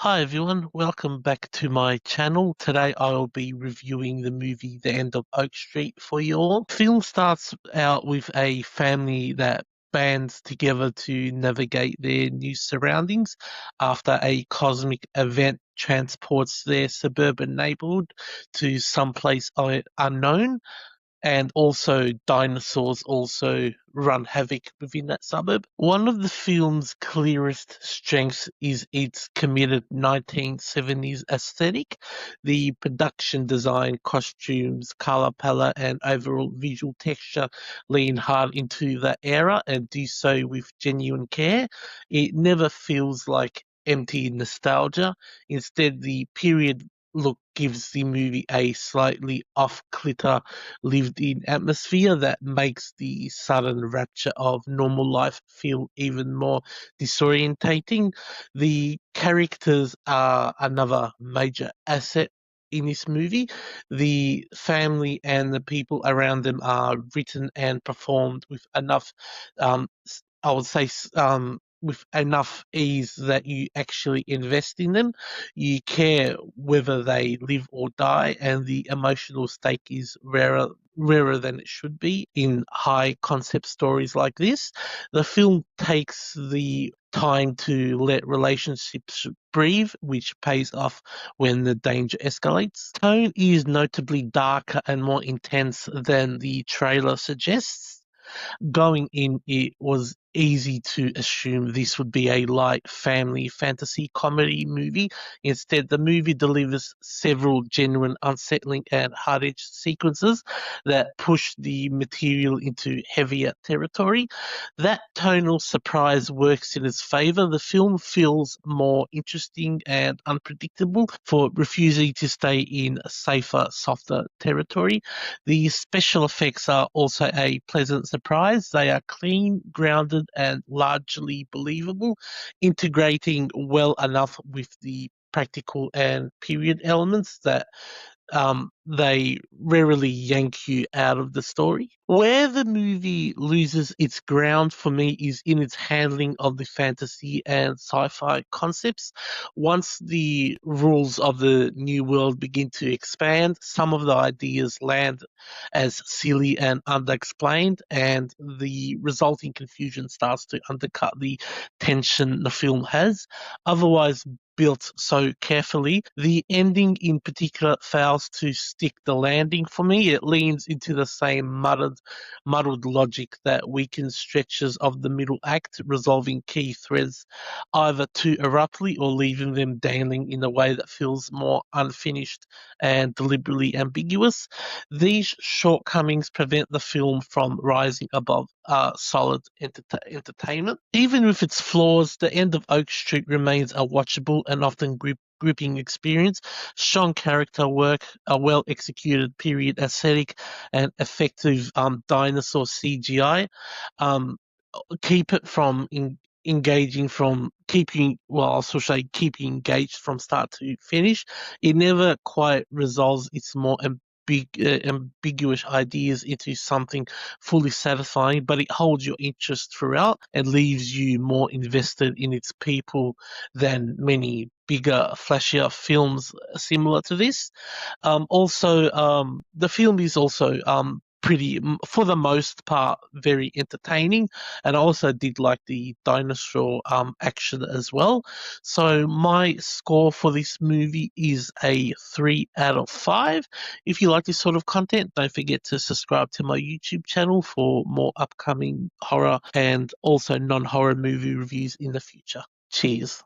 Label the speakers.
Speaker 1: Hi everyone, welcome back to my channel. Today I'll be reviewing the movie The End of Oak Street for you all. The film starts out with a family that bands together to navigate their new surroundings after a cosmic event transports their suburban neighborhood to someplace unknown, and also dinosaurs also run havoc within that suburb. One of the film's clearest strengths is its committed 1970s aesthetic. The production design, costumes, color palette, and overall visual texture lean hard into that era and do so with genuine care. It never feels like empty nostalgia. Instead, the period look gives the movie a slightly off-kilter lived-in atmosphere that makes the sudden rapture of normal life feel even more disorientating. The characters are another major asset in this movie. The family and the people around them are written and performed with enough, I would say, with enough ease that you actually invest in them. You care whether they live or die, and the emotional stake is rarer than it should be in high concept stories like this. The film takes the time to let relationships breathe, which pays off when the danger escalates. Tone is notably darker and more intense than the trailer suggests. Going in, it was easy to assume this would be a light family fantasy comedy movie. Instead, the movie delivers several genuine, unsettling, and hard-edged sequences that push the material into heavier territory. That tonal surprise works in its favor. The film feels more interesting and unpredictable for refusing to stay in a safer, softer territory. The special effects are also a pleasant surprise. They are clean, grounded, and largely believable, integrating well enough with the practical and period elements that they rarely yank you out of the story. Where the movie loses its ground for me is in its handling of the fantasy and sci-fi concepts. Once the rules of the new world begin to expand, some of the ideas land as silly and unexplained, and the resulting confusion starts to undercut the tension the film has. Otherwise, built so carefully. The ending in particular fails to stick the landing for me. It leans into the same muddled logic that weakens stretches of the middle act, resolving key threads either too abruptly or leaving them dangling in a way that feels more unfinished and deliberately ambiguous. These shortcomings prevent the film from rising above solid entertainment. Even with its flaws, The End of Oak Street remains a watchable and often gripping experience. Strong character work, a well executed period aesthetic, and effective dinosaur CGI um, keep it from engaging from keeping well I should say keeping engaged from start to finish. It never quite resolves its more ambiguous ideas into something fully satisfying, but it holds your interest throughout and leaves you more invested in its people than many bigger, flashier films similar to this. The film is also for the most part, very entertaining, and I also did like the dinosaur action as well. So my score for this movie is a 3 out of 5. If you like this sort of content, don't forget to subscribe to my YouTube channel for more upcoming horror and also non-horror movie reviews in the future. Cheers.